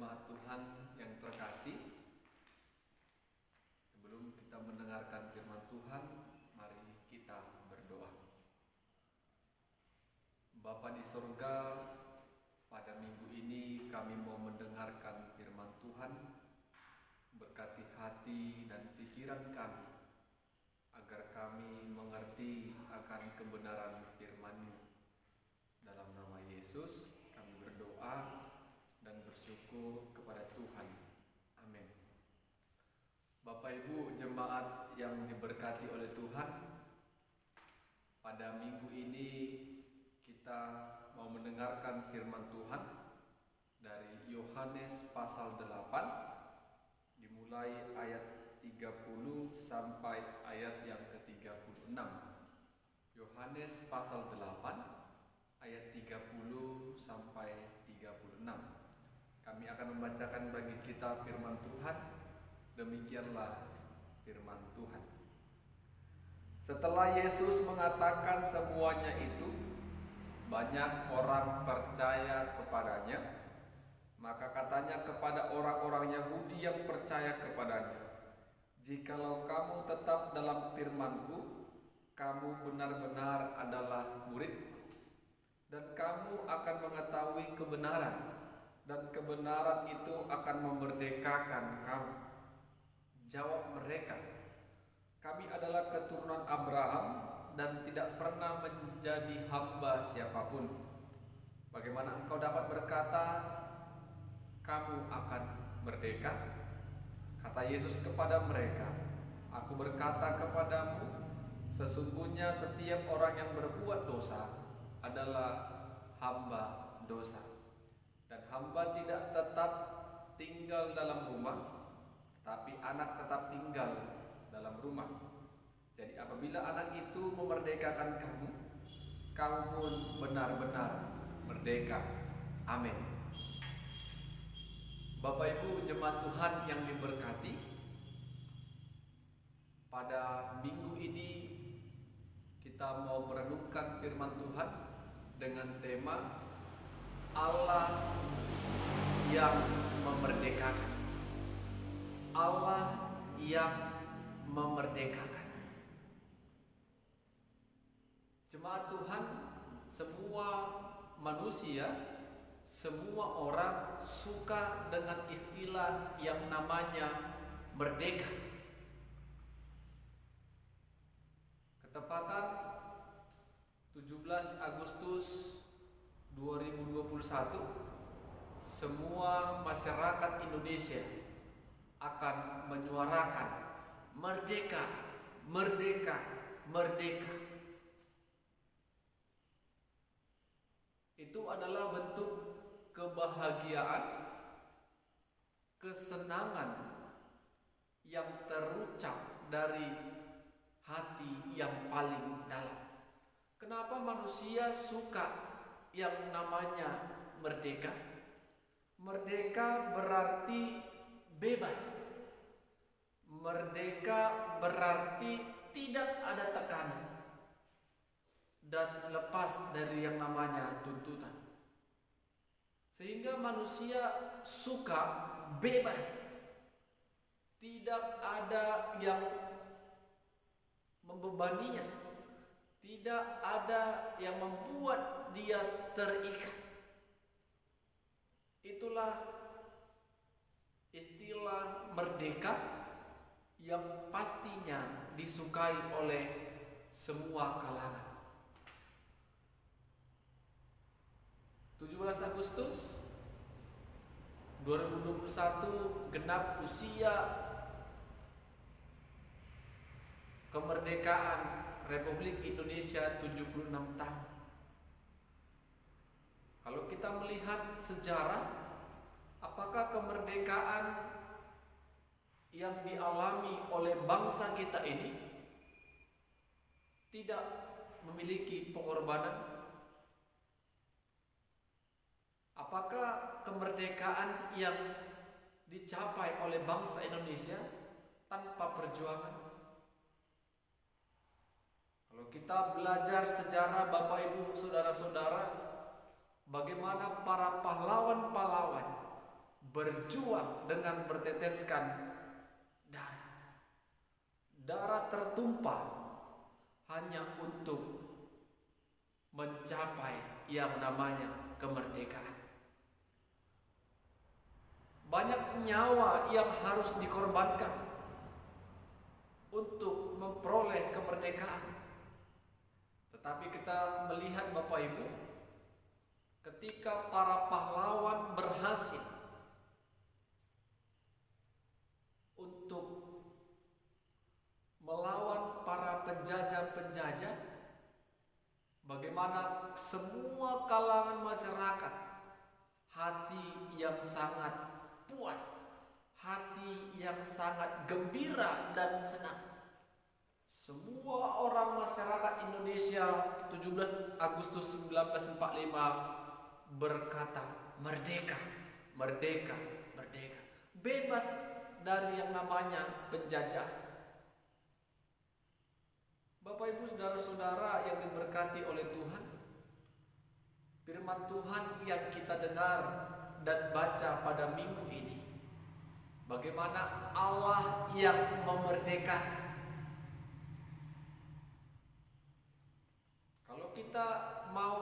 Jemaat Tuhan yang terkasih, sebelum kita mendengarkan firman Tuhan, mari kita berdoa. Bapa di sorga, pada minggu ini kami mau mendengarkan firman Tuhan. Berkati hati dan pikiran kami, agar kami mengerti akan kebenaran firman-Mu. Dalam nama Yesus kami berdoa dan bersyukur kepada Tuhan. Amin. Bapak Ibu jemaat yang diberkati oleh Tuhan, pada minggu ini kita mau mendengarkan firman Tuhan dari Yohanes pasal 8, dimulai ayat 30 sampai ayat yang ke-36. Yohanes pasal 8 ayat 30 sampai 36. Kami akan membacakan bagi kita firman Tuhan. Demikianlah firman Tuhan. Setelah Yesus mengatakan semuanya itu, banyak orang percaya kepadanya. Maka katanya kepada orang-orang Yahudi yang percaya kepadanya, "Jikalau kamu tetap dalam firman-Ku, kamu benar-benar adalah murid-Ku, dan kamu akan mengetahui kebenaran, dan kebenaran itu akan memerdekakan kamu." Jawab mereka, "Kami adalah keturunan Abraham dan tidak pernah menjadi hamba siapapun. Bagaimana engkau dapat berkata, kamu akan merdeka?" Kata Yesus kepada mereka, "Aku berkata kepadamu, sesungguhnya setiap orang yang berbuat dosa adalah hamba dosa. Dan hamba tidak tetap tinggal dalam rumah, tapi anak tetap tinggal dalam rumah. Jadi apabila anak itu memerdekakan kamu, kamu pun benar-benar merdeka." Amin. Bapak Ibu jemaat Tuhan yang diberkati, pada minggu ini kita mau merenungkan firman Tuhan dengan tema Allah yang memerdekakan. Allah yang memerdekakan. Jemaat Tuhan, semua manusia, semua orang suka dengan istilah yang namanya merdeka. Ketepatan 17 Agustus 2021, semua masyarakat Indonesia akan menyuarakan merdeka, merdeka, merdeka. Itu adalah bentuk kebahagiaan, kesenangan yang terucap dari hati yang paling dalam. Kenapa manusia suka yang namanya merdeka? Merdeka berarti bebas. Merdeka berarti tidak ada tekanan dan lepas dari yang namanya tuntutan. Sehingga manusia suka bebas. Tidak ada yang membebaninya. Tidak ada yang membuat dia terikat. Itulah istilah merdeka yang pastinya disukai oleh semua kalangan. 17 Agustus 2021 genap usia kemerdekaan Republik Indonesia 76 tahun. Kalau kita melihat sejarah, apakah kemerdekaan yang dialami oleh bangsa kita ini tidak memiliki pengorbanan? Apakah kemerdekaan yang dicapai oleh bangsa Indonesia tanpa perjuangan? Kalau kita belajar sejarah Bapak Ibu Saudara-saudara, bagaimana para pahlawan-pahlawan berjuang dengan berteteskan darah. Darah tertumpah hanya untuk mencapai yang namanya kemerdekaan. Banyak nyawa yang harus dikorbankan untuk memperoleh kemerdekaan. Tetapi kita melihat Bapak Ibu, ketika para pahlawan berhasil untuk melawan para penjajah-penjajah, bagaimana semua kalangan masyarakat hati yang sangat puas, hati yang sangat gembira dan senang. Semua orang masyarakat Indonesia 17 Agustus 1945 berkata merdeka, merdeka, merdeka. Bebas dari yang namanya penjajah. Bapak Ibu saudara-saudara yang diberkati oleh Tuhan, firman Tuhan yang kita dengar dan baca pada minggu ini, bagaimana Allah yang memerdekakan. Kalau kita mau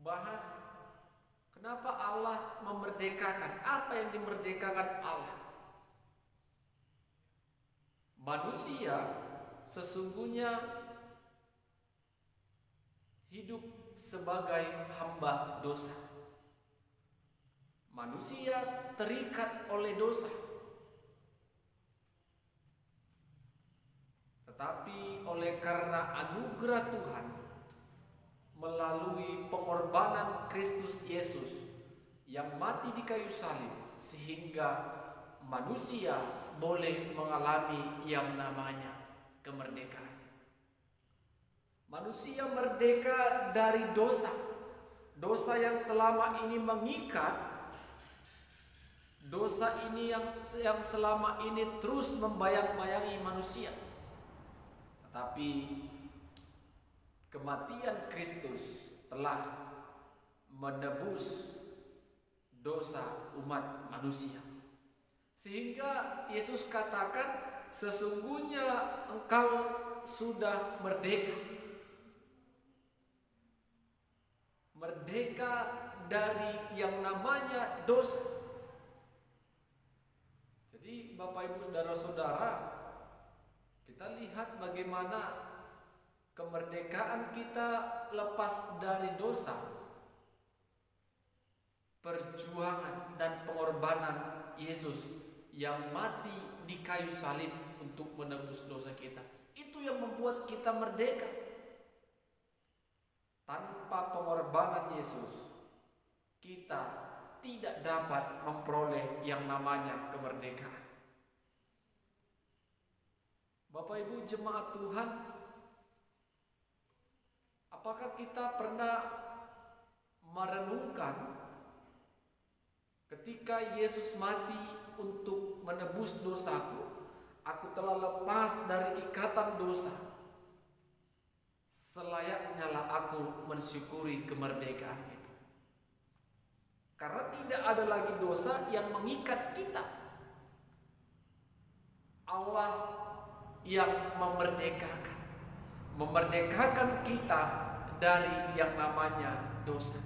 bahas kenapa Allah memerdekakan, apa yang dimerdekakan Allah? Manusia sesungguhnya hidup sebagai hamba dosa. Manusia terikat oleh dosa. Tetapi oleh karena anugerah Tuhan melalui pengorbanan Kristus Yesus yang mati di kayu salib, sehingga manusia boleh mengalami yang namanya kemerdekaan. Manusia merdeka dari dosa. Dosa yang selama ini mengikat, dosa ini yang selama ini terus membayang-bayangi manusia. Tetapi kematian Kristus telah menebus dosa umat manusia. Sehingga Yesus katakan, sesungguhnya engkau sudah merdeka. Merdeka dari yang namanya dosa. Jadi Bapak Ibu saudara-saudara, kita lihat bagaimana kemerdekaan kita lepas dari dosa, perjuangan dan pengorbanan Yesus yang mati di kayu salib untuk menebus dosa kita. Itu yang membuat kita merdeka. Tanpa pengorbanan Yesus, kita tidak dapat memperoleh yang namanya kemerdekaan. Bapak Ibu jemaat Tuhan, apakah kita pernah merenungkan ketika Yesus mati untuk menebus dosaku, aku telah lepas dari ikatan dosa. Selayaknya lah aku mensyukuri kemerdekaan itu. Karena tidak ada lagi dosa yang mengikat kita. Allah yang memerdekakan kita dari yang namanya dosa.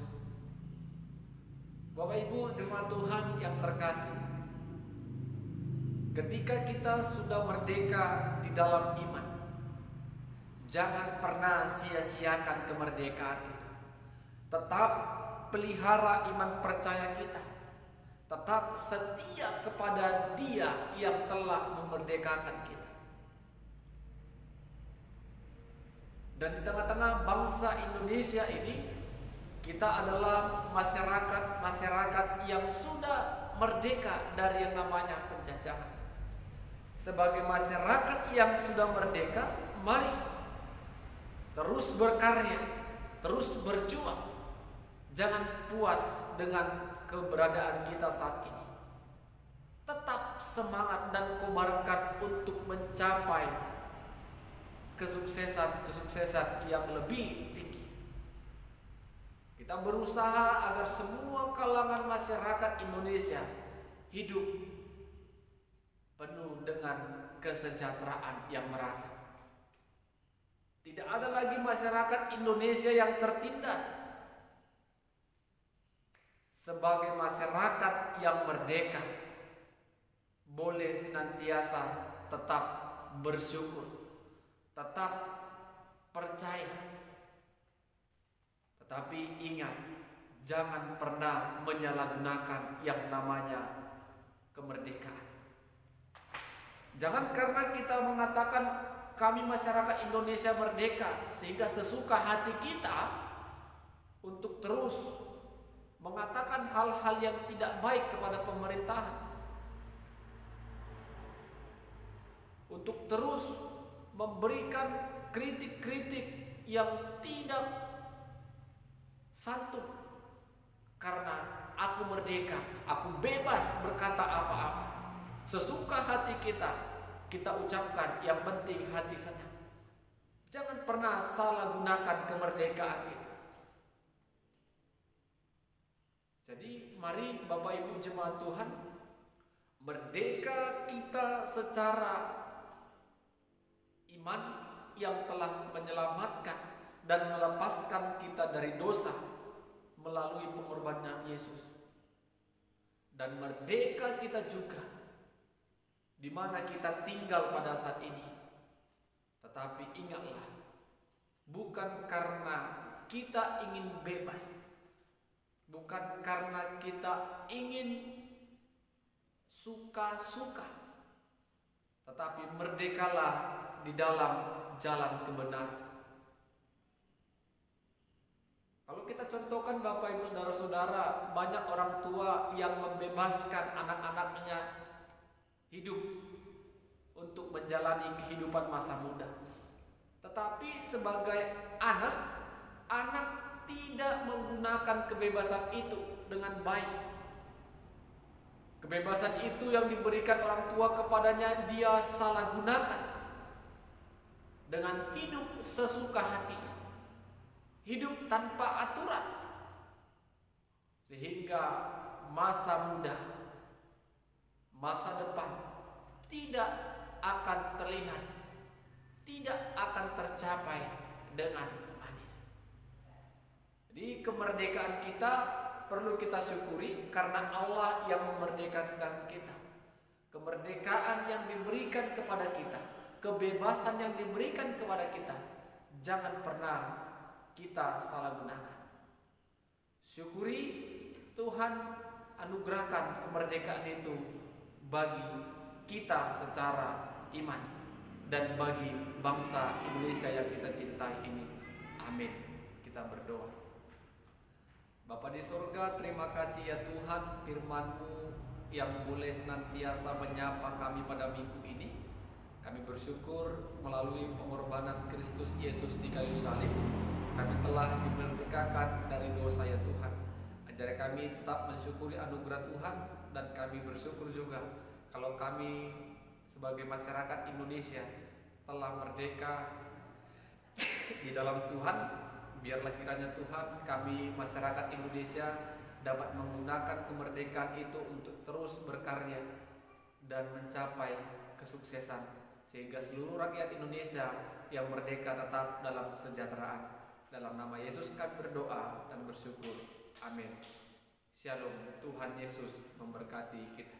Bapak Ibu jemaat Tuhan yang terkasih, ketika kita sudah merdeka di dalam iman, jangan pernah sia-siakan kemerdekaan itu. Tetap pelihara iman percaya kita. Tetap setia kepada Dia yang telah memerdekakan kita. Dan di tengah-tengah bangsa Indonesia ini, kita adalah masyarakat yang sudah merdeka dari yang namanya penjajahan. Sebagai masyarakat yang sudah merdeka, mari terus berkarya, terus berjuang. Jangan puas dengan keberadaan kita saat ini. Tetap semangat dan kobarkan untuk mencapai kesuksesan yang lebih tinggi. Kita berusaha agar semua kalangan masyarakat Indonesia hidup penuh dengan kesejahteraan yang merata. Tidak ada lagi masyarakat Indonesia yang tertindas. Sebagai masyarakat yang merdeka, boleh senantiasa tetap bersyukur, tetap percaya. Tetapi ingat, jangan pernah menyalahgunakan yang namanya kemerdekaan. Jangan karena kita mengatakan kami masyarakat Indonesia merdeka sehingga sesuka hati kita untuk terus mengatakan hal-hal yang tidak baik kepada pemerintahan, untuk terus memberikan kritik-kritik yang tidak santun. Karena aku merdeka, aku bebas berkata apa-apa. Sesuka hati kita ucapkan, yang penting hati senang. Jangan pernah salah gunakan kemerdekaan itu. Jadi mari Bapak Ibu jemaat Tuhan, merdeka kita secara iman yang telah menyelamatkan dan melepaskan kita dari dosa melalui pengorbanan Yesus. Dan merdeka kita juga di mana kita tinggal pada saat ini. Tetapi ingatlah, bukan karena kita ingin bebas, bukan karena kita ingin suka-suka, tetapi merdekalah di dalam jalan kebenaran. Kalau kita contohkan Bapak Ibu Saudara-saudara, banyak orang tua yang membebaskan anak-anaknya hidup untuk menjalani kehidupan masa muda. Tetapi sebagai anak tidak menggunakan kebebasan itu dengan baik. Kebebasan itu yang diberikan orang tua kepadanya, dia salah gunakan dengan hidup sesuka hatinya, hidup tanpa aturan, sehingga masa muda, masa depan tidak akan terlihat, tidak akan tercapai dengan manis. Jadi kemerdekaan kita perlu kita syukuri karena Allah yang memerdekakan kita. Kemerdekaan yang diberikan kepada kita, kebebasan yang diberikan kepada kita, jangan pernah kita salah gunakan. Syukuri Tuhan anugerahkan kemerdekaan itu bagi kita secara iman dan bagi bangsa Indonesia yang kita cintai ini. Amin. Kita berdoa. Bapa di surga, terima kasih ya Tuhan, firman-Mu yang boleh senantiasa menyapa kami pada minggu ini. Kami bersyukur melalui pengorbanan Kristus Yesus di kayu salib, kami telah dimerdekakan dari dosa ya Tuhan. Ajari kami tetap mensyukuri anugerah Tuhan, dan kami bersyukur juga kalau kami sebagai masyarakat Indonesia telah merdeka di dalam Tuhan. Biarlah kiranya Tuhan, kami masyarakat Indonesia dapat menggunakan kemerdekaan itu untuk terus berkarya dan mencapai kesuksesan, sehingga seluruh rakyat Indonesia yang merdeka tetap dalam kesejahteraan. Dalam nama Yesus kami berdoa dan bersyukur. Amin. Shalom. Tuhan Yesus memberkati kita.